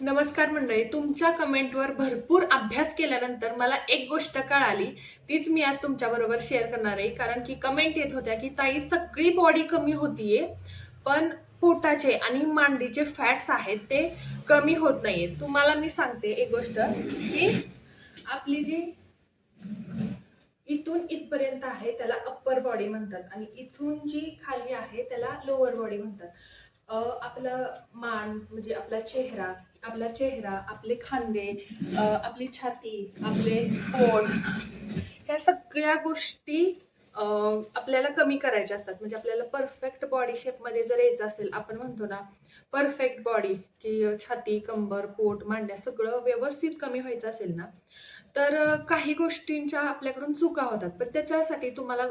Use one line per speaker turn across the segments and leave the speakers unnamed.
नमस्कार मंडळी. तुमच्या कमेंटवर भरपूर अभ्यास केल्यानंतर मला एक गोष्ट कळाली. तीच मी आज तुमच्याबरोबर शेअर करणार आहे. कारण की कमेंट येत होत्या की ताई सगळी बॉडी कमी होतीये, पण पोटाचे आणि मांडीचे फॅट्स आहेत ते कमी होत नाहीये. तुम्हाला मी सांगते एक गोष्ट की आपली जी इथून इथपर्यंत आहे त्याला अप्पर बॉडी म्हणतात आणि इथून जी खाली आहे त्याला लोअर बॉडी म्हणतात. आपलं मान म्हणजे आपला चेहरा, आपले खांदे, आपली छाती, आपले पोट, ह्या सगळ्या गोष्टी आपल्याला कमी करायच्या असतात. म्हणजे आपल्याला परफेक्ट बॉडी शेपमध्ये जर यायचं असेल, आपण म्हणतो ना परफेक्ट बॉडी, की छाती, कंबर, पोट, मांड्या सगळं व्यवस्थित कमी व्हायचं असेल ना, तर काही गोष्टींच्या आपल्याकडून चुका होतात. पण त्याच्यासाठी तुम्हाला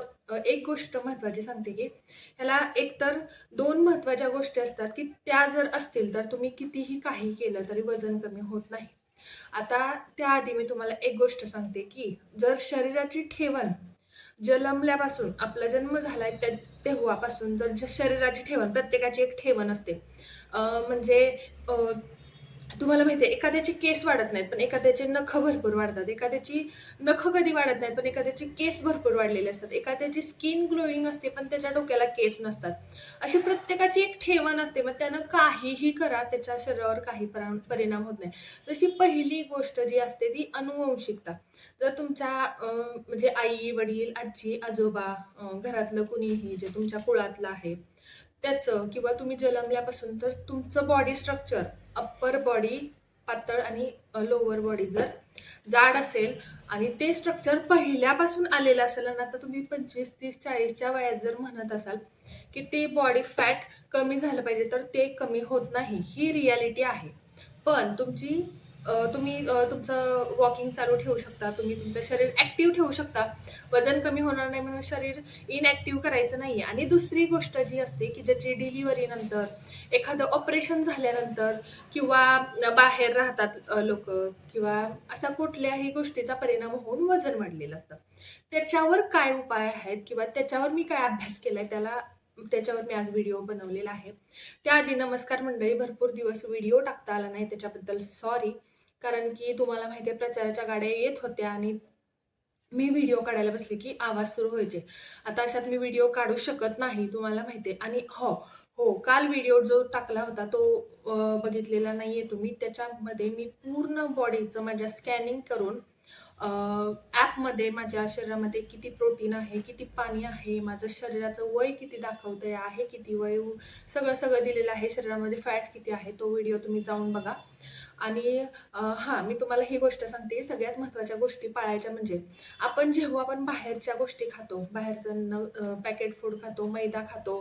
एक गोष्ट महत्त्वाची सांगते, की ह्याला एकतर 2 महत्त्वाच्या गोष्टी असतात, की त्या जर असतील तर तुम्ही कितीही काही केलं तरी वजन कमी होत नाही. आता त्याआधी मी तुम्हाला एक गोष्ट सांगते, की जर शरीराची ठेवण जन्मल्यापासून आपला जन्म झालाय तेव्हापासून जर शरीराची ठेवण प्रत्येकाची एक ठेवण असते. म्हणजे तुम्हाला माहिती आहे एखाद्याचे केस वाढत नाहीत, पण एखाद्याचे नखं भरपूर वाढतात. एखाद्याची नखं कधी वाढत नाहीत, पण एखाद्याचे केस भरपूर वाढलेले असतात. एखाद्याची स्किन ग्लोईंग असते, पण त्याच्या डोक्याला केस नसतात. अशी प्रत्येकाची एक ठेवण असते. मग त्यानं काहीही करा, त्याच्या शरीरावर काही परिणाम होत नाही. जशी पहिली गोष्ट जी असते ती अनुवंशिकता. जर तुमच्या म्हणजे आई, वडील, आजी, आजोबा, घरातलं कुणीही जे तुमच्या कुळातलं आहे त्याचं किंवा तुम्ही जन्मल्यापासून तर तुमचं बॉडी स्ट्रक्चर अप्पर बॉडी पातळ आणि लोअर बॉडी जर जाड असेल आणि ते स्ट्रक्चर पहिल्यापासून आलेलं असेल आणि आता तुम्ही 25, 30, 40च्या वयात जर म्हणत असाल की ते बॉडी फॅट कमी झालं पाहिजे, तर ते कमी होत नाही. ही रियालिटी आहे. पण तुम्ही तुमचं वॉकिंग चालू ठेवू शकता. तुम्ही तुमचं शरीर ॲक्टिव्ह ठेवू शकता. वजन कमी होणार नाही म्हणून शरीर इनॲक्टिव्ह करायचं नाहीये. आणि दुसरी गोष्ट जी असते की ज्याची डिलिव्हरीनंतर, एखादं ऑपरेशन झाल्यानंतर किंवा बाहेर राहतात लोकं किंवा अशा कुठल्याही गोष्टीचा परिणाम होऊन वजन वाढलेलं असतं. त्याच्यावर काय उपाय आहेत किंवा त्याच्यावर मी काय अभ्यास केलाय त्याच्यावर मी आज व्हिडिओ बनवलेला आहे. त्याआधी नमस्कार मंडळी. भरपूर दिवस व्हिडिओ टाकता आला नाही त्याच्याबद्दल सॉरी. कारण की तुम्हाला माहिती आहे प्रचाराच्या गाड्या येत होत्या आणि मी व्हिडिओ काढायला बसले की आवाज सुरू व्हायचे. आता अशात मी व्हिडिओ काढू शकत नाही, तुम्हाला माहिती आहे. आणि हो, काल व्हिडिओ जो टाकला होता तो बघितलेला नाहीये तुम्ही. त्याच्यामध्ये मी पूर्ण बॉडीचं माझ्या स्कॅनिंग करून ॲपमध्ये माझ्या शरीरामध्ये किती प्रोटीन आहे, किती पाणी आहे, माझं शरीराचं वय किती दाखवतंय, आहे किती वय, सगळं दिलेलं आहे. शरीरामध्ये फॅट किती आहे तो व्हिडिओ तुम्ही जाऊन बघा. आणि हां, मी तुम्हाला ही गोष्ट सांगते, सगळ्यात महत्त्वाच्या गोष्टी पाळायच्या म्हणजे जेव्हा आपण बाहेरच्या गोष्टी खातो, बाहेरचं पॅकेट फूड खातो, मैदा खातो,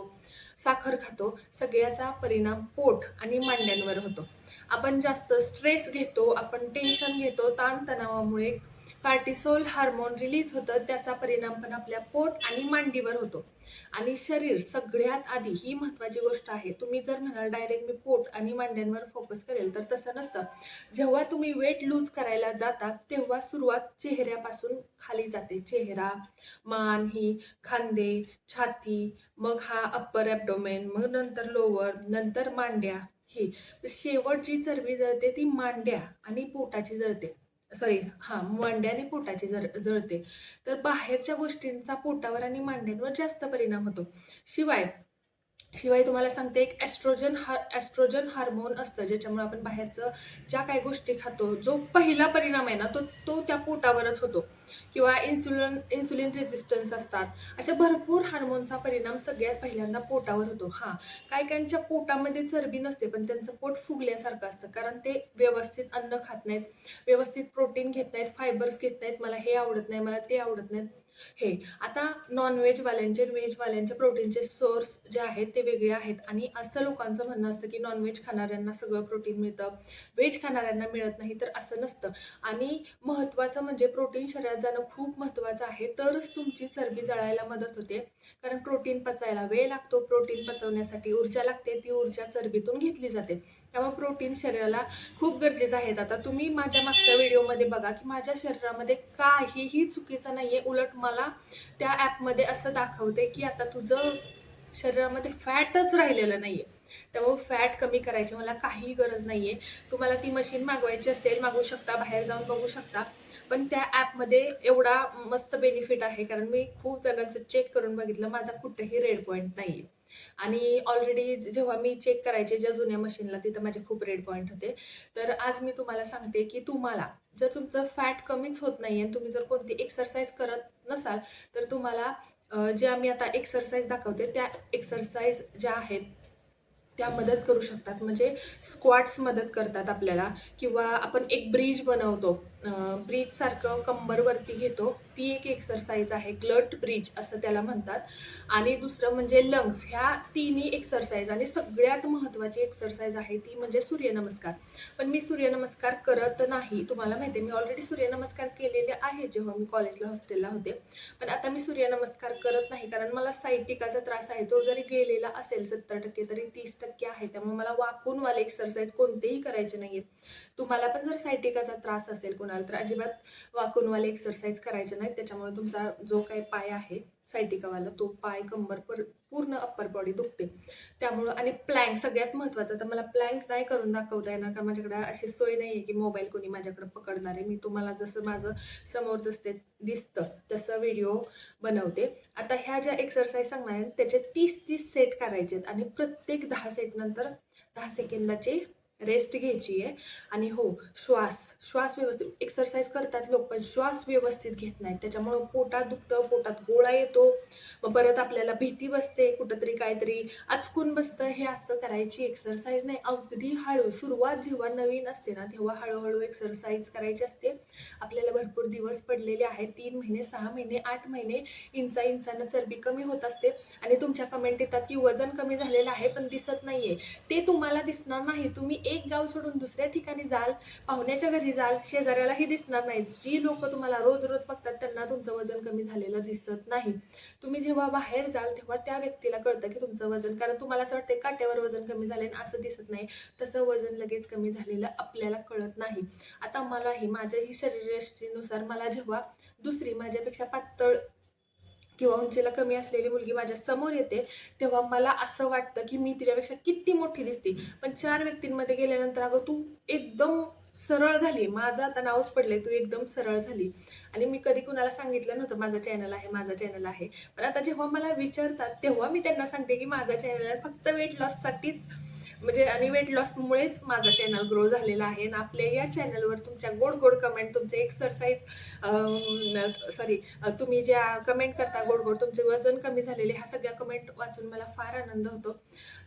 साखर खातो, सगळ्याचा परिणाम पोट आणि मांड्यांवर होतो. आपण जास्त स्ट्रेस घेतो, आपण टेन्शन घेतो, ताणतणावामुळे कार्टिसोल हार्मोन रिलीज होतं, त्याचा परिणाम पण आपल्या पोट आणि मांडीवर होतो. आणि शरीर सगळ्यात आधी ही महत्त्वाची गोष्ट आहे. तुम्ही जर म्हणाल डायरेक्ट मी पोट आणि मांड्यांवर फोकस करेल, तर तसं नसतं. जेव्हा तुम्ही वेट लूज करायला जाता तेव्हा सुरुवात चेहऱ्यापासून खाली जाते. चेहरा, मान, ही खांदे, छाती, मग हा अप्पर ॲब्डोमेन, मग नंतर लोअर, नंतर मांड्या. ही शेवटची चरबी जळते ती मांड्या आणि पोटाची जळते. सॉरी, हां, मांड्या आणि पोटाची जळते. तर बाहेरच्या गोष्टींचा पोटावर आणि मांड्यांवर जास्त परिणाम होतो. शिवाय शिवाय तुम्हाला सांगते, एक एस्ट्रोजन हार्मोन असतं, ज्याच्यामुळे आपण बाहेरचं ज्या काही गोष्टी खातो, जो पहिला परिणाम आहे ना तो त्या पोटावरच होतो. किंवा इन्सुलिन रेझिस्टन्स असतात. अशा भरपूर हार्मोनचा परिणाम सगळ्यात पहिल्यांदा पोटावर होतो. हां, काहींच्या पोटामध्ये चरबी नसते, पण त्यांचं पोट फुगल्यासारखं असतं, कारण ते व्यवस्थित अन्न खात नाहीत, व्यवस्थित प्रोटीन घेत नाहीत, फायबर्स घेत नाहीत. मला हे आवडत नाही, मला ते आवडत नाहीत. हे आता व्हेजवाल्यांचे प्रोटीनचे सोर्स जे आहेत ते वेगळे आहेत. आणि असं लोकांचं म्हणणं असतं की नॉनव्हेज खाणाऱ्यांना सगळं प्रोटीन मिळतं, व्हेज खाणाऱ्यांना मिळत नाही, तर असं नसतं. आणि महत्त्वाचं म्हणजे प्रोटीन शरीरात जाणं खूप महत्त्वाचं आहे, तरच तुमची चरबी जळायला मदत होते. कारण प्रोटीन पचायला वेळ लागतो, प्रोटीन पचवण्यासाठी ऊर्जा लागते, ती ऊर्जा चरबीतून घेतली जाते. त्यामुळे प्रोटीन शरीराला खूप गरजेचं आहे. आता तुम्ही माझ्या मागच्या व्हिडिओमध्ये बघा की माझ्या शरीरामध्ये काहीही चुकीचं नाहीये. उलट मला त्या ॲपमध्ये असं दाखवते की आता तुझं शरीरामध्ये फॅटच राहिलेलं नाहीये. त्यामुळे फॅट कमी करायची मला काही गरज नाही आहे. तुम्हाला ती मशीन मागवायची असेल मागवू शकता, बाहेर जाऊन बघू शकता. पण त्या ॲपमध्ये एवढा मस्त बेनिफिट आहे, कारण मी खूप जणांचं चेक करून बघितलं, माझा कुठेही रेड पॉईंट नाही आहे. आणि ऑलरेडी जेव्हा मी चेक करायचे ज्या जुन्या मशीनला, तिथं माझे खूप रेड पॉईंट होते. तर आज मी तुम्हाला सांगते की तुम्हाला जर तुमचं फॅट कमीच होत नाही आणि तुम्ही जर कोणती एक्सरसाइज करत नसाल, तर तुम्हाला जे आम्ही आता एक्सरसाइज दाखवते त्या एक्सरसाइज ज्या आहेत त्या मदत करू शकतात. म्हणजे स्क्वॉट्स मदत करतात आपल्याला, किंवा आपण एक ब्रिज बनवतो, ब्रिजसारखं कंबरवरती घेतो, ती एक एक्सरसाइज आहे. ग्लट ब्रिज असं त्याला म्हणतात. आणि दुसरं म्हणजे लंग्स. ह्या तिन्ही एक्सरसाइज आणि सगळ्यात महत्त्वाची एक्सरसाइज आहे ती म्हणजे सूर्यनमस्कार. पण मी सूर्यनमस्कार करत नाही. तुम्हाला माहिती आहे मी ऑलरेडी सूर्यनमस्कार केलेले आहे जेव्हा मी कॉलेजला हॉस्टेलला होते. पण आता मी सूर्यनमस्कार करत नाही, कारण मला सायटिकाचा त्रास आहे. तो जरी गेलेला असेल 70% तरी 30% आहे. त्यामुळे मला वाकूनवाले एक्सरसाइज कोणतेही करायचे नाहीत. तुम्हाला पण जर सायटिकाचा त्रास असेल कोणाला, तर अजिबात वाकूनवाले एक्सरसाइज करायचे नाहीत. त्याच्यामुळे तुमचा जो काही पाय आहे सायटिकावाला, तो पाय कंबर पूर्ण अप्पर बॉडी दुखते. त्यामुळं आणि प्लँक सगळ्यात महत्त्वाचं. तर मला प्लँक नाही करून दाखवता येणार, कारण माझ्याकडे अशी सोय नाही आहे की मोबाईल कोणी माझ्याकडे पकडणार आहे. मी तुम्हाला जसं माझं समोर दिसतं तसं व्हिडिओ बनवते. आता ह्या ज्या एक्सरसाइज सांगणार आहेत त्याचे 30-30 सेट करायचे आहेत आणि प्रत्येक 10 सेट नंतर 10 सेकंदाची रेस्ट घ्यायची आहे. आणि हो, श्वास व्यवस्थित. एक्सरसाइज करतात लोक पण श्वास व्यवस्थित घेत नाहीत, त्याच्यामुळं पोटात दुखतं, पोटात गोळा येतो, मग परत आपल्याला भीती बसते, कुठंतरी काहीतरी आचकून बसतं. हे असं करायची एक्सरसाइज नाही. अगदी हळू सुरुवात जेव्हा नवीन असते ना, तेव्हा हळूहळू एक्सरसाइज करायची असते. आपल्याला भरपूर दिवस पडलेले आहेत, 3 महिने, 6 महिने, 8 महिने. इंचानं चरबी कमी होत असते. आणि तुमच्या कमेंट येतात की वजन कमी झालेलं आहे पण दिसत नाहीये. ते तुम्हाला दिसणार नाही. तुम्ही एक गाव सोडून दुसऱ्या ठिकाणी जाल, पाहुण्याच्या घरी जाल, शेजाऱ्यालाही दिसणार नाही. जी लोक तुम्हाला रोज रोज बघतात त्यांना तुमचं वजन कमी झालेलं दिसत नाही. तुम्ही जेव्हा बाहेर जाल तेव्हा त्या व्यक्तीला कळतं की तुमचं वजन, कारण तुम्हाला असं वाटतं काट्यावर वजन कमी झाले असं दिसत नाही. तसं वजन लगेच कमी झालेलं आपल्याला कळत नाही. आता मलाही माझ्याही शरीरयष्टीनुसार मला जेव्हा दुसरी माझ्यापेक्षा पातळ किंवा उंचीला कमी असलेली मुलगी माझ्या समोर येते, तेव्हा मला असं वाटतं की मी तिच्यापेक्षा किती मोठी दिसते. पण 4 व्यक्तींमध्ये गेल्यानंतर अगं तू एकदम सरळ झाली. माझं आता नावच पडलंय, तू एकदम सरळ झाली. आणि मी कधी कुणाला सांगितलं नव्हतं माझं चॅनल आहे, माझं चॅनल आहे. पण आता जेव्हा मला विचारतात तेव्हा मी त्यांना सांगते की माझं चॅनल आहे फक्त वेट लॉससाठीच, म्हणजे आणि वेट लॉसमुळेच माझा चॅनल ग्रो झालेला आहे. आणि आपल्या या चॅनलवर तुमच्या गोड गोड कमेंट, तुमचे एक्सरसाइज तुम्ही ज्या कमेंट करता गोड गोड, तुमचे वजन कमी झालेले, ह्या सगळ्या कमेंट वाचून मला फार आनंद होतो.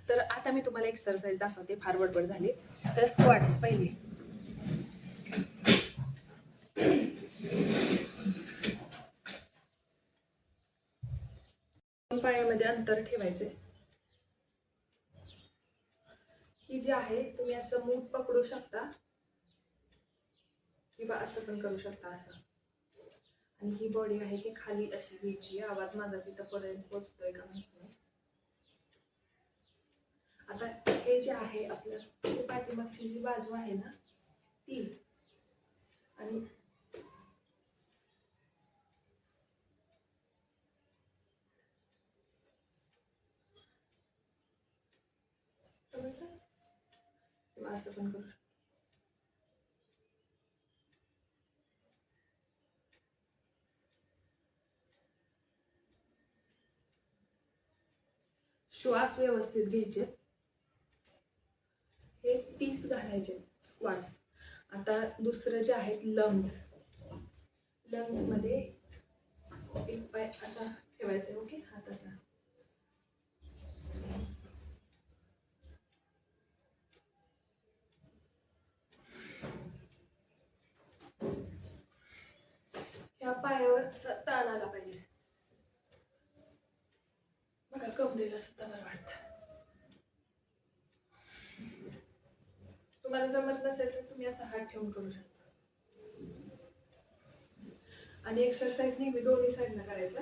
तर आता मी तुम्हाला एक्सरसाइज दाखवते. फार बडबड झाली. तर स्क्वॉट्स पहिले. पायामध्ये अंतर ठेवायचे. ही जी आहे तुम्ही असं मूठ पकडू शकता किंवा असं पण करू शकता असं. आणि ही बॉडी आहे ती खाली अशी घ्यायची. आवाज माझा तिथं पर्यंत पोहोचतोय का माहिती नाही. आता हे जे आहे आपलं पाठीमागची जी बाजू आहे ना ती, आणि असं पण करू. श्वास व्यवस्थित घ्यायचे. हे 30 घालायचे स्क्वॉट्स. आता दुसरं जे आहेत लंग्स. मध्ये एक पाय असा ठेवायचा. ओके, हात असा. ह्या पायावर असा ताण आला पाहिजे. बघा कमरेला सुद्धा बरं वाटतं. तुम्हाला जमत नसेल तर तुम्ही असा हात ठेवून करू शकता. आणि एक्सरसाइज नेहमी दोन्ही साईडनं करायचा.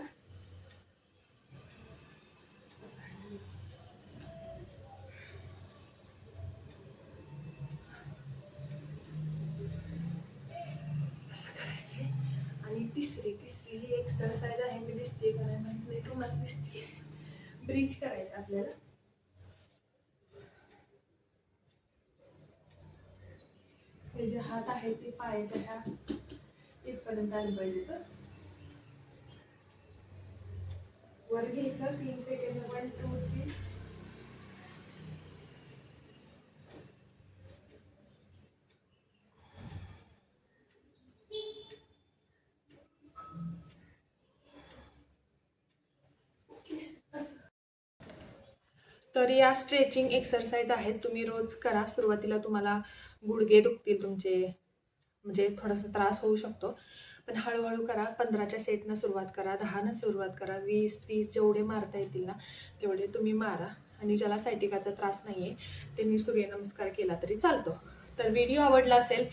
असं करायचे. आणि तिसरी जी एक्सरसाइज आहे, मी दिसते का नाही माहित नाही, तुम्हाला दिसते. ब्रिज करायचं आपल्याला. हे जे हात आहेत ते पायाच्या ह्या इथपर्यंत आले पाहिजे. तर वर घ्यायचं 3 सेकंद 1 2 3. तर या स्ट्रेचिंग एक्सरसाइज आहेत, तुम्ही रोज करा. सुरुवातीला तुम्हाला गुडघे दुखतील तुमचे, म्हणजे थोडासा त्रास होऊ शकतो, पण हळूहळू करा. 15च्या सेटनं सुरुवात करा, 10नं सुरुवात करा, 20-30 जेवढे मारता येतील ना तेवढे तुम्ही मारा. आणि ज्याला सायटिकाचा त्रास नाही आहे त्यांनी सूर्यनमस्कार केला तरी चालतो. तर व्हिडिओ आवडला असेल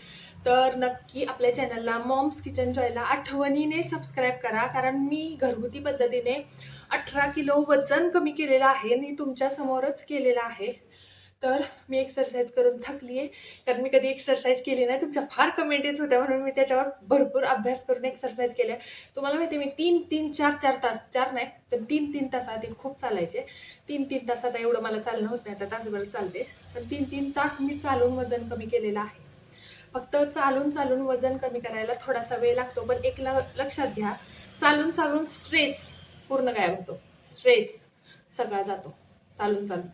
तर नक्की आपल्या चॅनलला मॉम्स किचन जॉयला आठवणीने सबस्क्राईब करा, कारण मी घरगुती पद्धतीने 18 किलो वजन कमी केलेलं आहे आणि तुमच्यासमोरच केलेलं आहे. तर मी एक्सरसाइज करून थकली आहे, कारण मी कधी एक्सरसाइज केली नाही. तुमच्या फार कमेंट येत होत्या म्हणून मी त्याच्यावर भरपूर अभ्यास करून एक्सरसाइज केल्या. तुम्हाला माहिती आहे मी 3-3, 4-4 तास, 4 नाही पण 3-3 तास आधी खूप चालायचे. 3-3 तासात एवढं मला चालणं होत नाही, आता तासभर चालते, पण 3-3 तास मी चालून वजन कमी केलेलं आहे. फक्त चालून चालून वजन कमी करायला थोडासा वेळ लागतो, पण एक लक्षात घ्या, चालून चालून स्ट्रेस पूर्ण गायब होतो. स्ट्रेस सगळा जातो चालून चालून.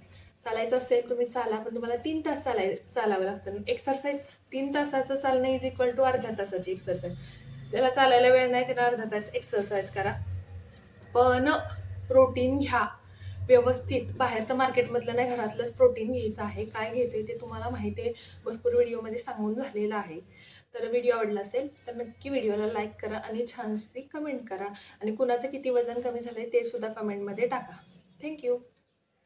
चालायचं असेल तुम्ही चाला, पण तुम्हाला 3 तास चालावं लागतं. एक्सरसाइज 3 तासाचं चालणं इज इक्वल टू अर्ध्या तासाची एक्सरसाइज. ज्याला चालायला वेळ नाही त्याला अर्धा तास एक्सरसाइज करा, पण प्रोटीन घ्या व्यवस्थित. बाहेरचं मार्केटमधलं नाही, घरातलंच प्रोटीन घ्यायचं आहे. काय घ्यायचं आहे ते तुम्हाला माहिती आहे, भरपूर व्हिडिओमध्ये सांगून झालेलं आहे. तर व्हिडिओ आवडला असेल तर नक्की व्हिडिओला लाईक करा आणि छानशी कमेंट करा, आणि कुणाचं किती वजन कमी झालं आहे ते सुद्धा कमेंटमध्ये टाका. थँक्यू.